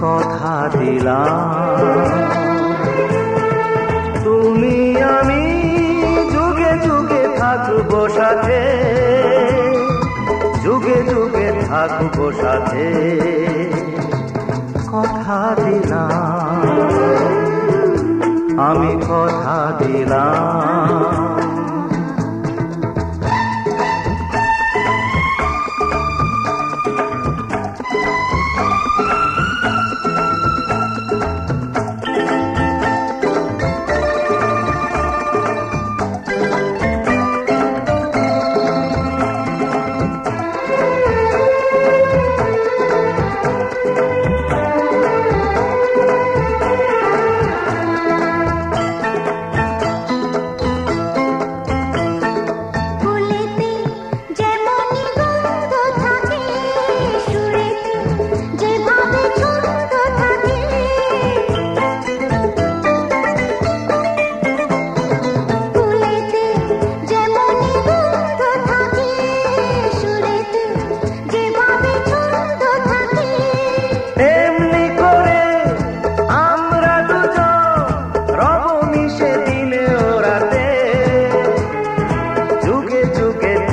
কথা দিলাম তুমি আমি যুগে যুগে থাকবো সাথে, যুগে যুগে থাকবো সাথে, কথা দিলাম আমি কথা দিলাম।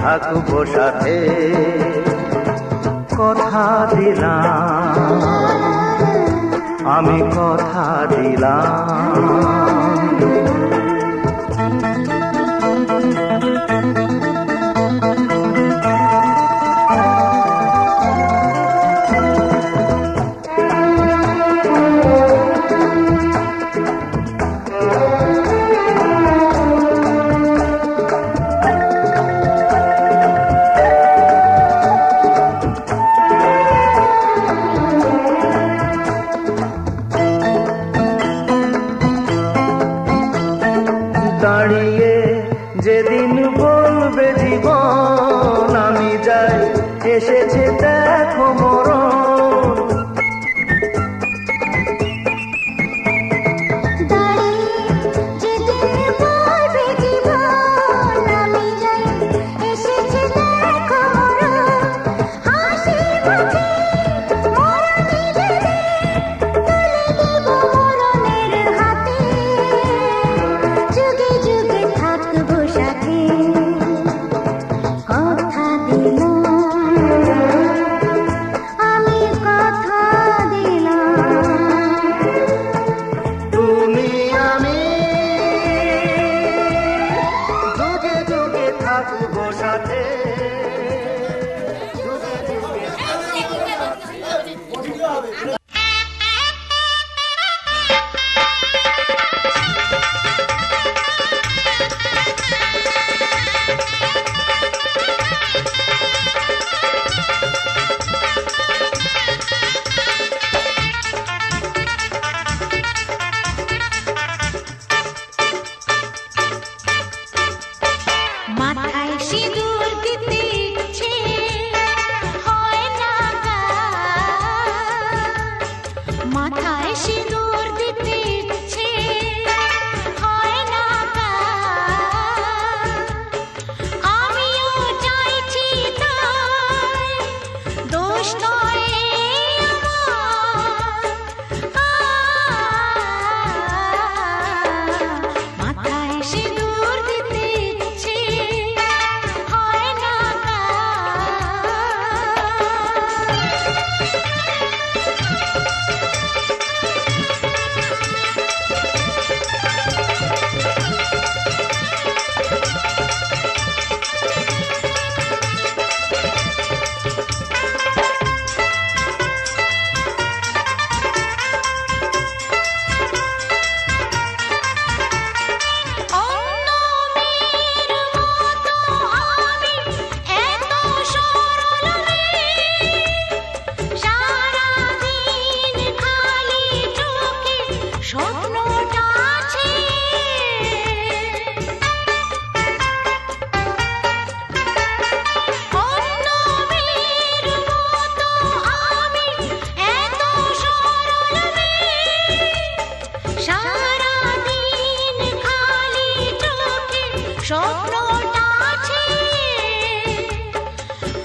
থাকবো সাথে, কথা দিলাম আমি কথা দিলাম। দাঁড়িয়ে যেদিন বলবে জীবন আমি যাই, এসেছে দেখো মরণ।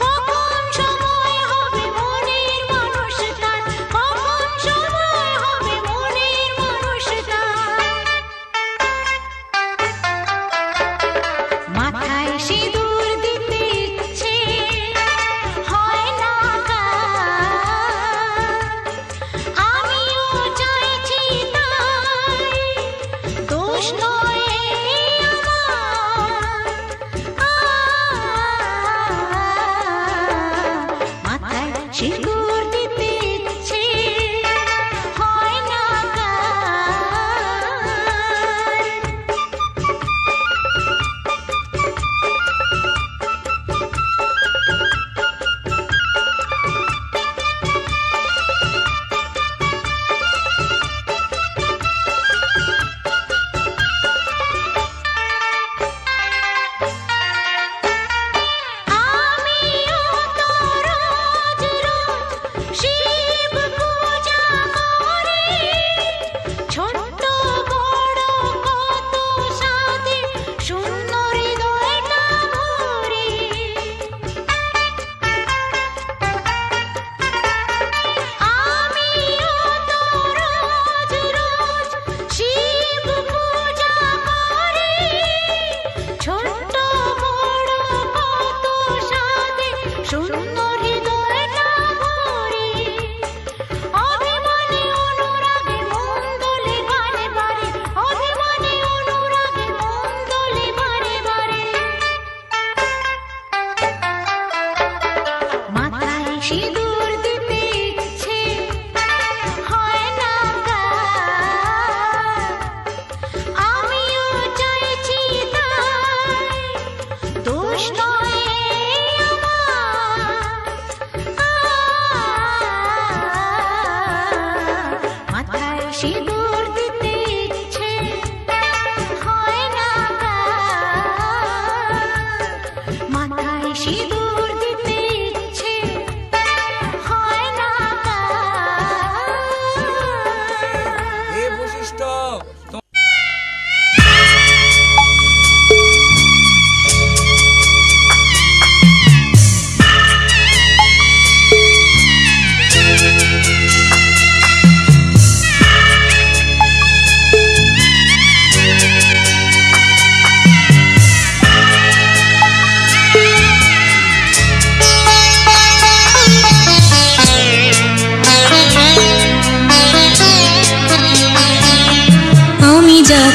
কখন সময় হবে মনের মানুষ তার, কখন সময়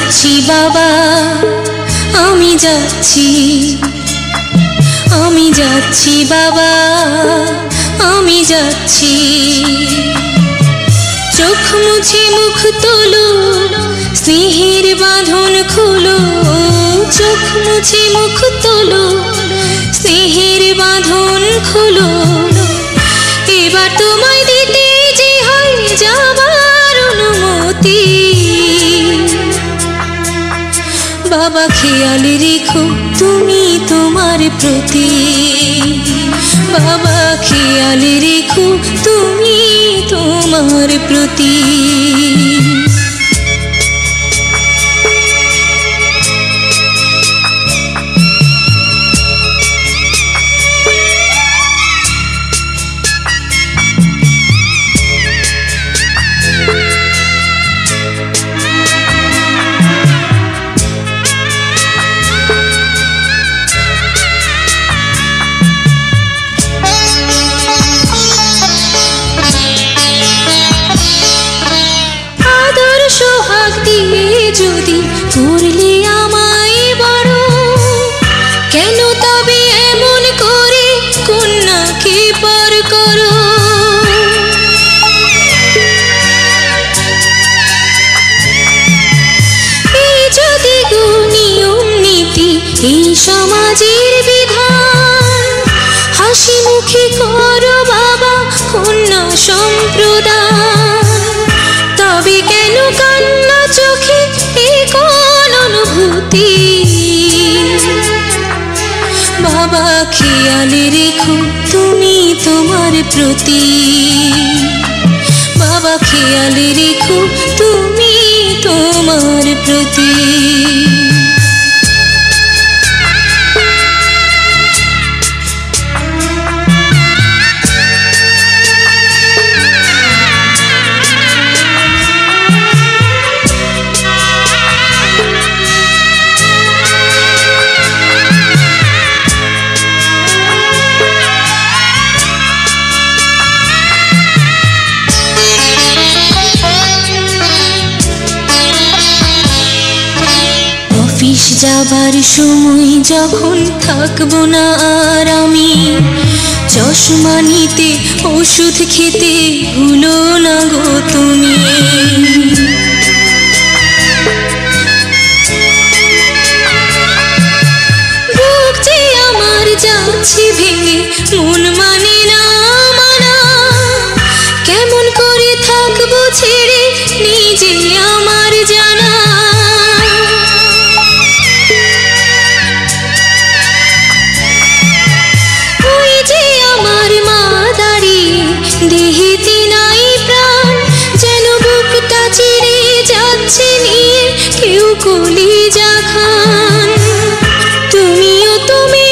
যাচ্ছি বাবা, আমি যাচ্ছি, আমি যাচ্ছি বাবা, আমি যাচ্ছি। চোখ মুছে মুখ তোলো, স্নেহের বাঁধন খোলো, চোখ মুছে মুখ তোলো, স্নেহের বাঁধন খোলো। এবার তোমায় দিতে যে হয় যাবার অনুমতি। বাবা খেয়াল রেখো তুমি তোমার প্রতি, বাবা খেয়াল রেখো তুমি তোমার প্রতি। যদি করলে আমায় বড়, কেন তবে এমন করে কন্যাকে পর করো? এই যদি নিয়ম নীতি, এই সমাজের বিধান, হাসি মুখে করো বাবা কন্যা সম্প্রদান। তবে কেন কান্না চোখে এ কোন অনুভূতি? বাবা খেয়াল রেখো তুমি তোমার প্রতি, বাবা খেয়াল রেখো তুমি তোমার প্রতি। অফিস যাবার সময় যখন থাকবো না আর আমি, চশমা নিতে ওষুধ খেতে ভুলো না গো তুমি। বুক যে আমার যাচ্ছে ভেঙে, মন মানে না মানা, কেমন করে থাকবো ছেড়ে নিজে আমার জানা। দেহেতে নাই প্রাণ, যেন বুকটা চিরে যাচ্ছে নিয়ে কেউ কলিজা খান। তুমিও তুমি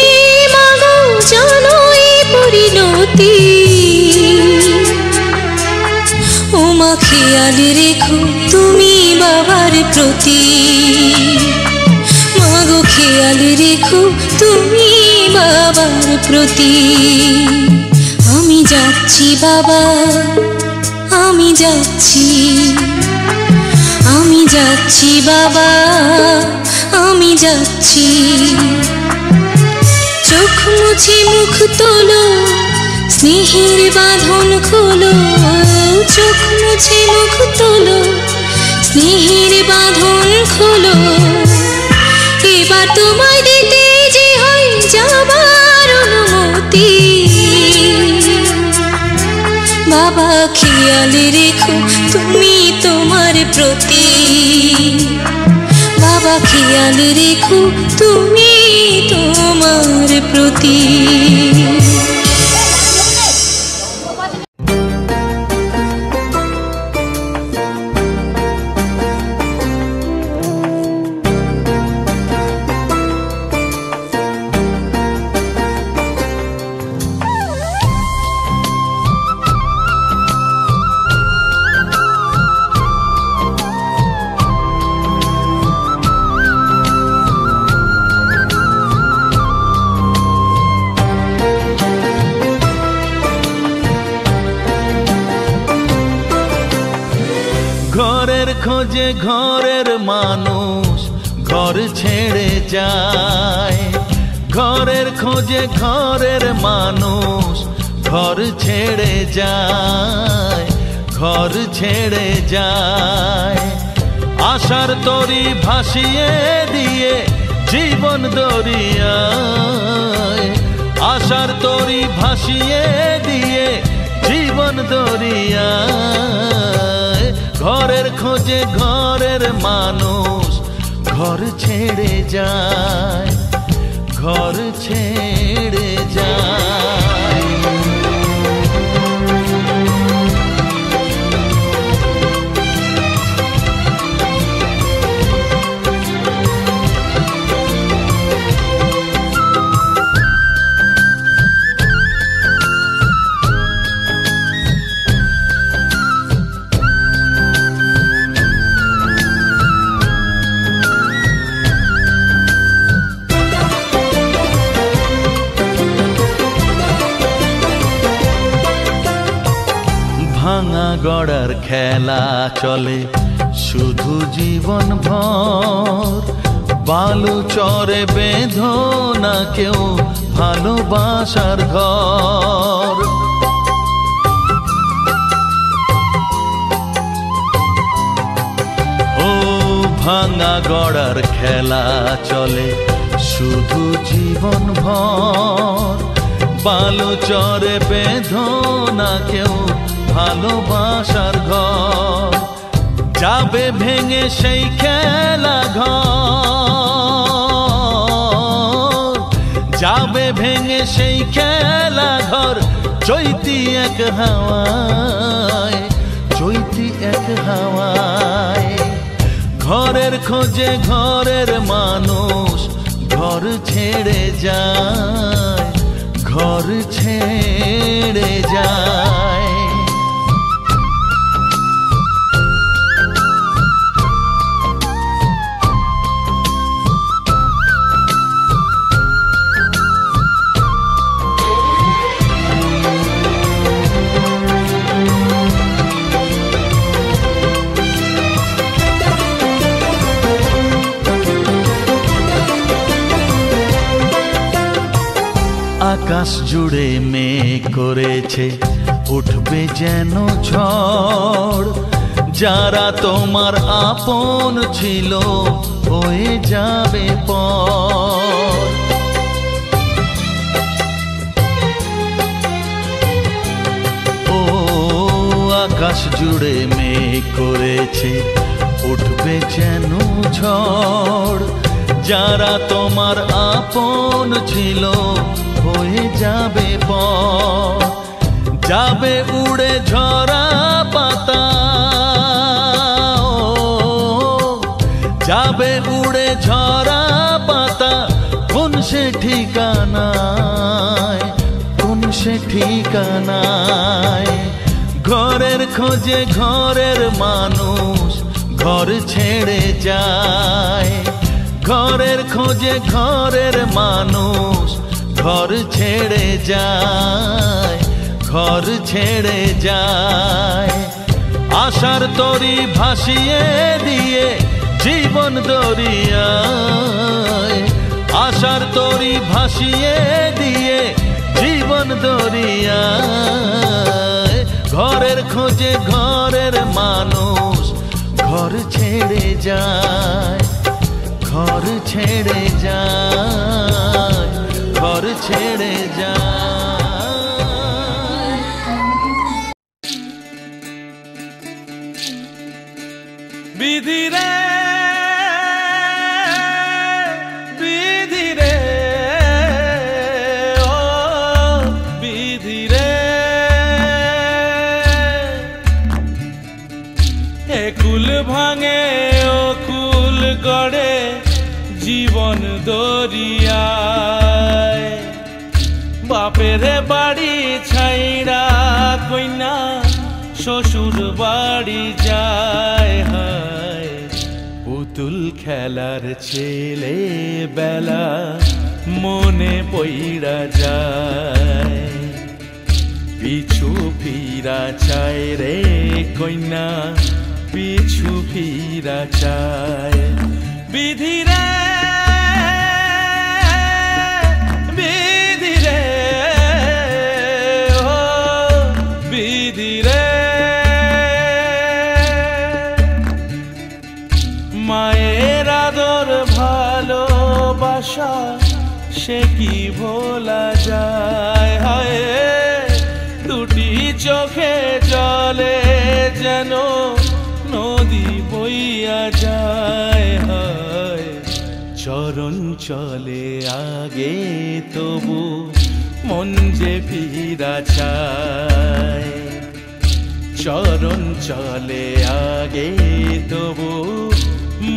মাগো জানো এই পরিণতি। ও মা খেয়াল রেখো তুমি বাবার প্রতি, মাগো খেয়াল রেখো তুমি বাবার প্রতি। আমি যাচ্ছি বাবা, আমি যাচ্ছি, আমি যাচ্ছি বাবা, আমি যাচ্ছি। চোখ মুছে মুখ তোলো, স্নেহের বাঁধন খোলো, চোখ মুছে মুখ তোলো, স্নেহের বাঁধন খোলো। এবার তোমায় দিতে যে হয় যাবার অনুমতি। বাবা খেয়াল রেখো তুমি তোমার প্রতি, বাবা খেয়াল রেখো তুমি তোমার প্রতি। ঘরের খোঁজে ঘরের মানুষ ঘর ছেড়ে যায়। ঘরের খোঁজে ঘরের মানুষ ঘর ছেড়ে যায়, ঘর ছেড়ে যায়। আশার তরি ভাসিয়ে দিয়ে জীবন দরিয়ায়, আশার তরি ভাসিয়ে দিয়ে জীবন দরিয়ায়। ঘরের খোঁজে ঘরের মানুষ ঘর ছেড়ে যায়, ঘর ছেড়ে যায়। ভাঙা গড়ার খেলা চলে শুধু জীবন ভর, বালু চরে বেঁধো না কেউ ভালোবাসার ঘর। ও ভাঙা গড়ার খেলা চলে শুধু জীবন ভর, বালু চরে বেঁধো না কেউ ভালোবাসার ঘর। যাবে ভেঙে সেই খেলা ঘর, যাবে ভেঙে সেই খেলা ঘর। চৈতি এক হাওয়ায়, চৈতি এক হাওয়ায়। ঘরের খোঁজে ঘরের মানুষ ঘর ছেড়ে যায়, ঘর ছেড়ে যায়। আকাশ জুড়ে মেঘ করেছে উঠবে যেন ঝড়। যারা তোমার আপন ছিল হয়ে যাবে পর। ও আকাশ জুড়ে মেঘ করেছে উঠবে যেন ঝড়। যারা তোমার আপন ছিল হয়ে যাবে পর। যাবে উড়ে ঝরা পাতা, যাবে উড়ে ঝরা পাতা। কোন সে ঠিকানায়, কোন সে ঠিকানায়। ঘরের খোঁজে ঘরের মানুষ ঘর ছেড়ে যায়, ঘরের খোঁজে ঘরের মানুষ ঘর ছেড়ে যায়, ঘর ছেড়ে যায়। আশার তরি ভাসিয়ে দিয়ে জীবন দরিয়ায়, আশার তরি ভাসিয়ে দিয়ে জীবন দরিয়ায়। ঘরের খোঁজে ঘরের মানুষ ঘর ছেড়ে যায়, ঘর ছেড়ে যায়, ঘর ছেড়ে যায়। বিধি রে, বিধি রে, ও বিধি রে। একুল ভাঙে ও কুল গড়ে জীবন দরিয়ায়। বাপের বাড়ি ছাইড়া কইনা শ্বশুর বাড়ি যায়। হায় পুতুল খেলার ছেলে বেলা মনে পইড়া যায়। পিছু ফিরা চায় রে কইনা, পিছু ফিরা চায়। বিধি রে, সে কি ভোলা যায়। হায় দুটি চোখে জলে যেন নদী বইয়া যায়। হায় চরণ চলে আগে তবু মন যে ফিরা চায়। চরণ চলে আগে তবু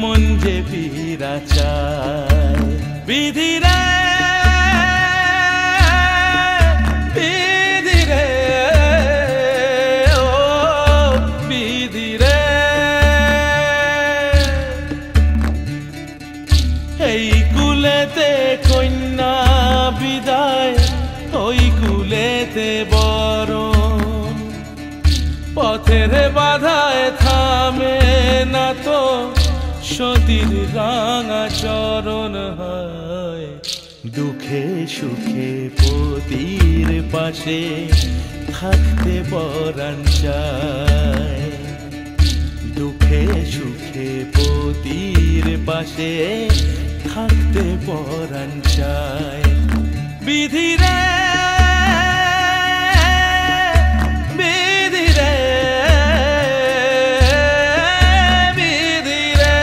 মন যে ফিরা চায়। বিধিরে বিধিরে ও বিধিরে এই কুলেতে কন্যা বিদায় ওই কুলেতে বরণ। পথের বাধায় থামে না তো সতীর রাঙা চরণ। হয় দুঃখে সুখে পতির পাশে থাকতে পরাণ চায়। দুঃখে সুখে পতির পাশে থাকতে পরাণ চায়। বিধিরে বিধিরে বিধিরে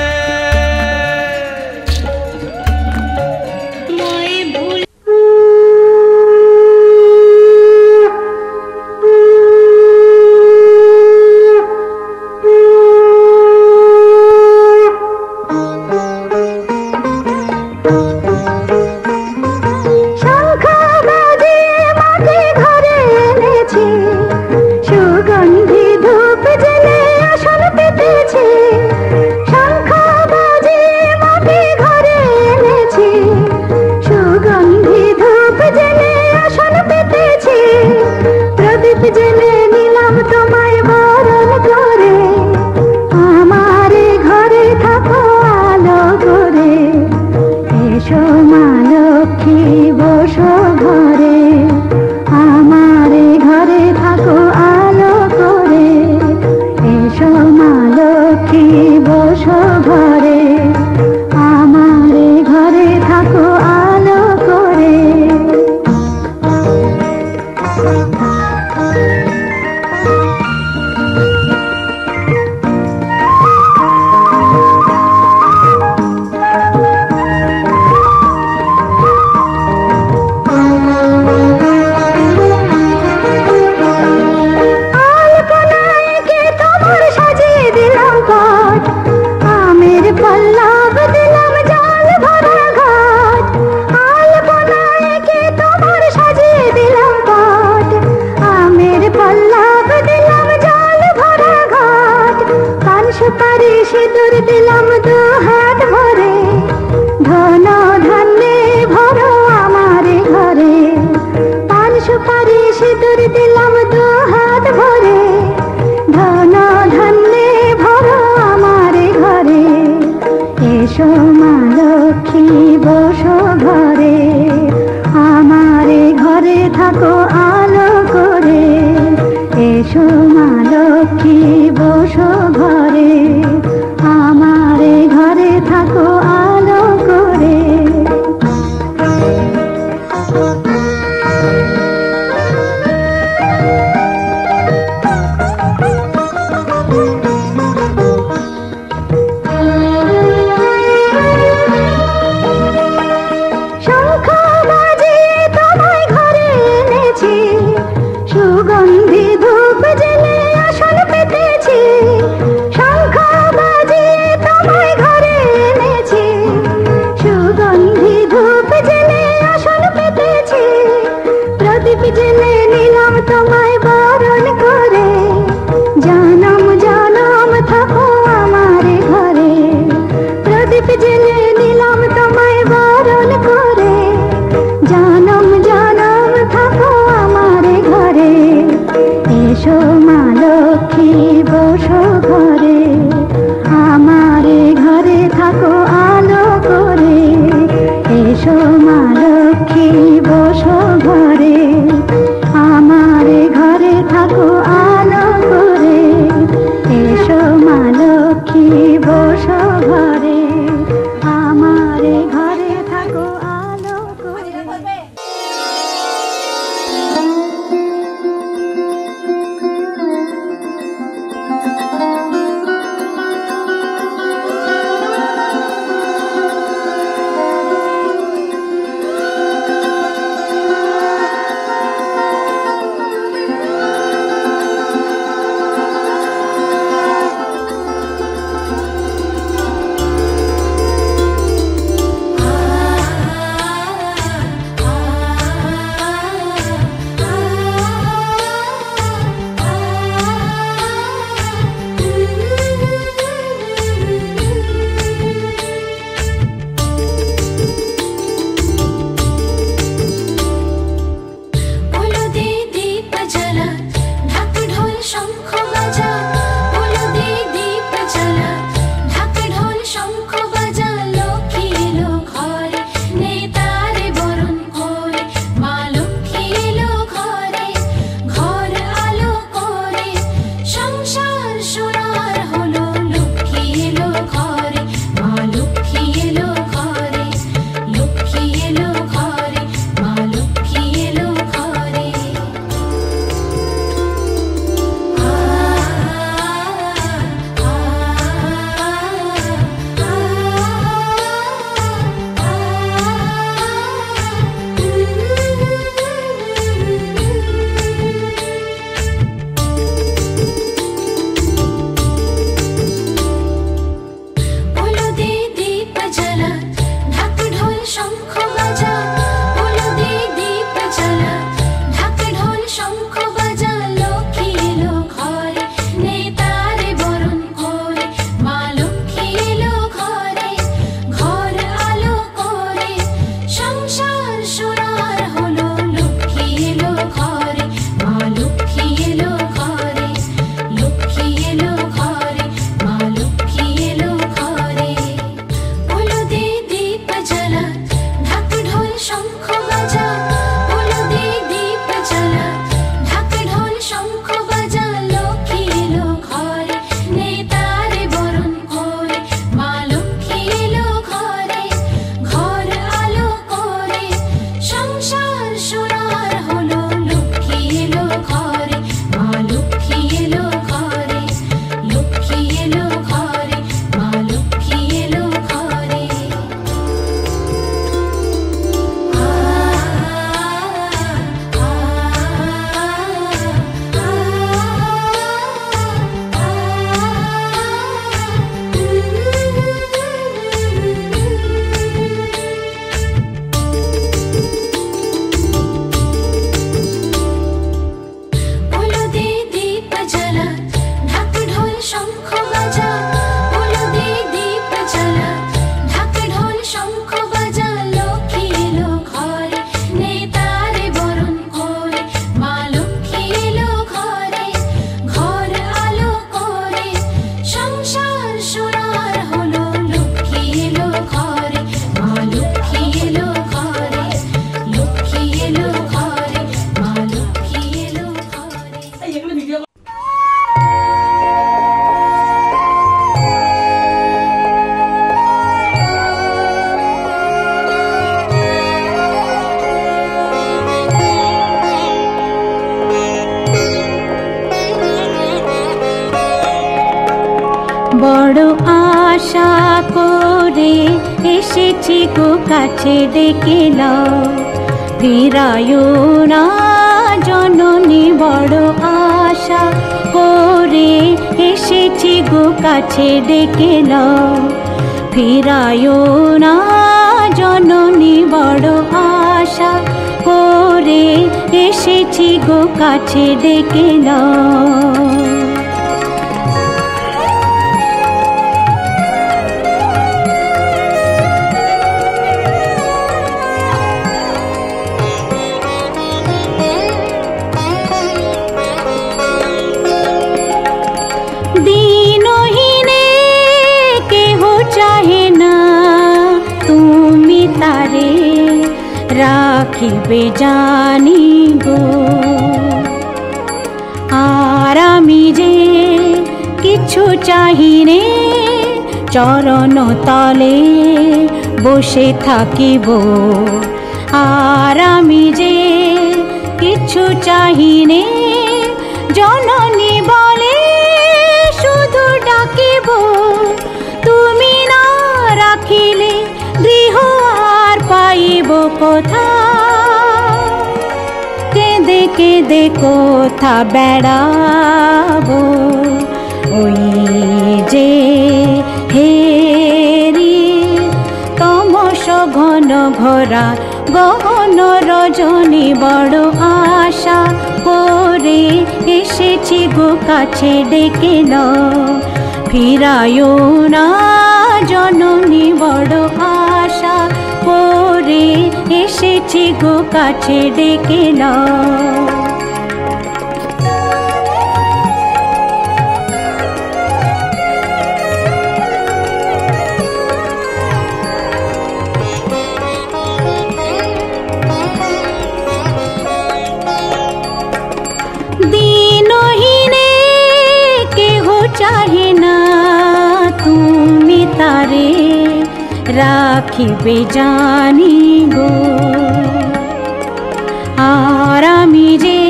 মই ভুল বড় আশা করে এসেছি গো কাছে ডেকে নাও, ফিরায়ো না জননী বড় আশা করে এসেছি গো কাছে ডেকে নাও, ফিরায়ো না জননী বড় আশা করে এসেছি গো কাছে ডেকে নাও। দিনহীনে কেহ চাহে না তুমি তারে রাখিবে জানি গো, আর আমি যে কিছু চাহিনে চরণ তলে বসে থাকিব, আর আমি যে কিছু চাহিনে জননী বলে শুধু ডাকিব, তুমি না রাখিলে গৃহ আর পাইব কোথা, কেঁদে কেঁদে কোথা বেড়াবো, ওই যে হেরি তমস ঘন ঘোরা গহন রজনী বড় আশা করে এসেছি গো কাছে ডেকে নাও, ফিরায়ো না জননী বড় আশা করে এসেছি গো কাছে ডেকে নাও। দিনহীনে কেহ চাহে না তুমি তারে রাখিবে জানি গো, আর আমি যে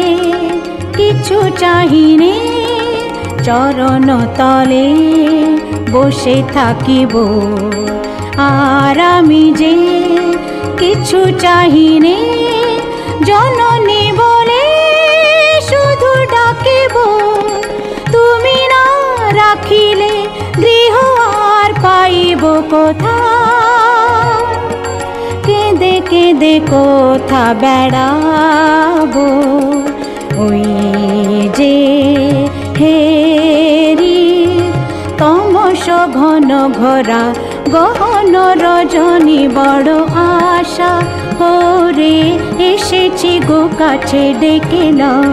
কিছু চাহিনে চরণ তলে বসে থাকিব, আর আমি যে কিছু চাহিনে জননী বলে শুধু ডাকিব, তুমি না রাখিলে গৃহ আর পাইব কোথা, কেঁদে কেঁদে কোথা বেড়াবো, ওই যে হেরি তমস ঘন ঘোরা গহন রজনী বড় আশা করে এসেছি গো কাছে ডেকে নাও,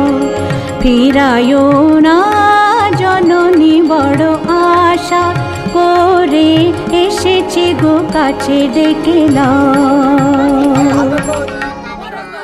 ফিরায়ো না জননী বড় আশা করে এসেছি গো কাছে ডেকে নাও।